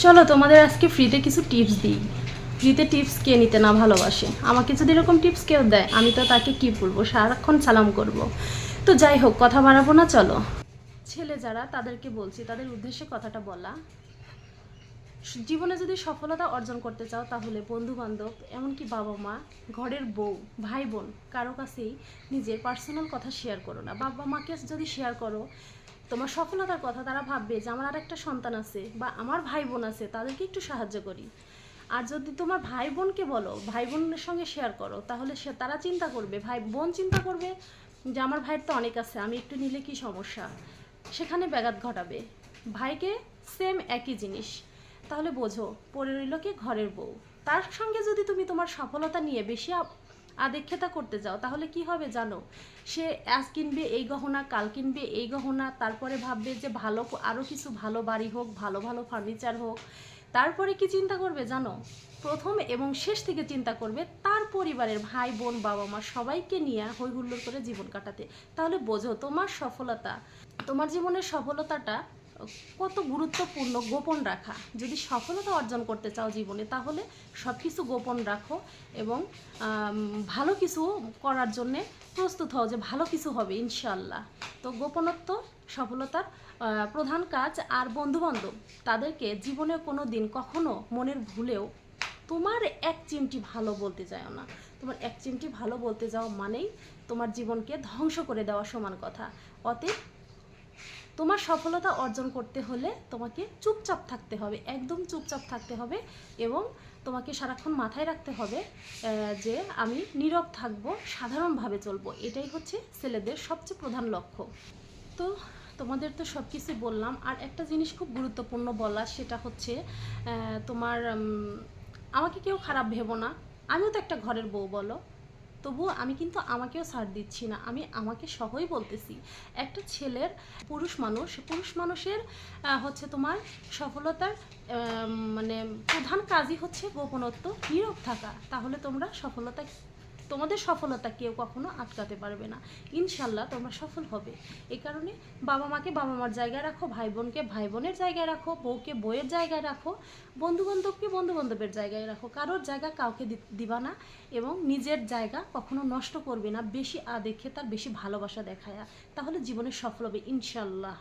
চলো তোমাদের আজকে ফ্রিতে কিছু টিপস দিই। ফ্রিতে টিপস কে নিতে না ভালোবাসে? আমাকে যদি এরকম টিপস কেউ দেয় আমি তো তাকে কি বলবো, সারাক্ষণ সালাম করব। তো যাই হোক, কথা বাড়াবো না, চলো। ছেলে যারা তাদেরকে বলছি, তাদের উদ্দেশ্যে কথাটা বলা, জীবনে যদি সফলতা অর্জন করতে চাও তাহলে বন্ধু বান্ধব, এমনকি বাবা মা, ঘরের বউ, ভাই বোন, কারো কাছেই নিজের পার্সোনাল কথা শেয়ার করো না। বাবা মাকে যদি শেয়ার করো তোমার সফলতার কথা, তারা ভাববে যে আমার আর একটা সন্তান আছে বা আমার ভাই বোন আছে, তাদেরকে একটু সাহায্য করি। আর যদি তোমার ভাই বোনকে বলো, ভাই বোনের সঙ্গে শেয়ার করো, তাহলে তারা চিন্তা করবে, ভাই বোন চিন্তা করবে যে আমার ভাইয়ের তো অনেক আছে, আমি একটু নিলে কি সমস্যা, সেখানে ব্যাঘাত ঘটাবে। ভাইকে সেম একই জিনিস। তাহলে বোঝো, পড়ে রইল কি ঘরের বউ। তার সঙ্গে যদি তুমি তোমার সফলতা নিয়ে বেশি আদিক্ষেতা করতে যাও তাহলে কি হবে জানো? সে আজ কিনবে এই গহনা, কাল কিনবে এই গহনা, তারপরে ভাববে যে ভালো আরও কিছু ভালো বাড়ি হোক, ভালো ভালো ফার্নিচার হোক। তারপরে কি চিন্তা করবে জানো? প্রথম এবং শেষ থেকে চিন্তা করবে তার পরিবারের ভাই বোন, বাবা মা সবাইকে নিয়ে হই হুল্লোড় করে জীবন কাটাতে। তাহলে বোঝো তোমার সফলতা, তোমার জীবনের সফলতাটা কত গুরুত্বপূর্ণ গোপন রাখা। যদি সফলতা অর্জন করতে চাও জীবনে, তাহলে সব কিছু গোপন রাখো এবং ভালো কিছু করার জন্যে প্রস্তুত হও যে ভালো কিছু হবে ইনশাল্লাহ। তো গোপনত্ব সফলতার প্রধান কাজ। আর বন্ধুবান্ধব, তাদেরকে জীবনে কোনো দিন কখনো মনের ভুলেও তোমার এক চিমটি ভালো বলতে চাও না। তোমার এক চিমটি ভালো বলতে যাও মানেই তোমার জীবনকে ধ্বংস করে দেওয়া সমান কথা। অতএব তোমার সফলতা অর্জন করতে হলে তোমাকে চুপচাপ থাকতে হবে, একদম চুপচাপ থাকতে হবে। এবং তোমাকে সারাক্ষণ মাথায় রাখতে হবে যে আমি নীরব থাকবো, সাধারণভাবে চলবো। এটাই হচ্ছে ছেলেদের সবচেয়ে প্রধান লক্ষ্য। তো তোমাদের তো সব কিছু বললাম, আর একটা জিনিস খুব গুরুত্বপূর্ণ বলা, সেটা হচ্ছে তোমার আমাকে কেউ খারাপ ভেবো না, আমিও তো একটা ঘরের বউ, বলো। তবুও আমি কিন্তু আমাকেও ছাড় দিচ্ছি না, আমি আমাকে সহই বলতেছি। একটা ছেলের, পুরুষ মানুষের হচ্ছে তোমার সফলতার মানে প্রধান কাজই হচ্ছে গোপনত্ব, নীরব থাকা। তাহলে তোমাদের সফলতা কেউ কখনো আটকাতে পারবে না। ইনশাল্লাহ তোমরা সফল হবে। এই কারণে বাবা মাকে বাবা মার জায়গায় রাখো, ভাই বোনকে ভাই বোনের জায়গায় রাখো, বউকে বউয়ের জায়গায় রাখো, বন্ধু বান্ধবকে বন্ধু বান্ধবের জায়গায় রাখো। কারোর জায়গা কাউকে দিবা না এবং নিজের জায়গা কখনো নষ্ট করবে না বেশি দেখে, তার বেশি ভালোবাসা দেখায়া। তাহলে জীবনে সফল হবে ইনশাল্লাহ।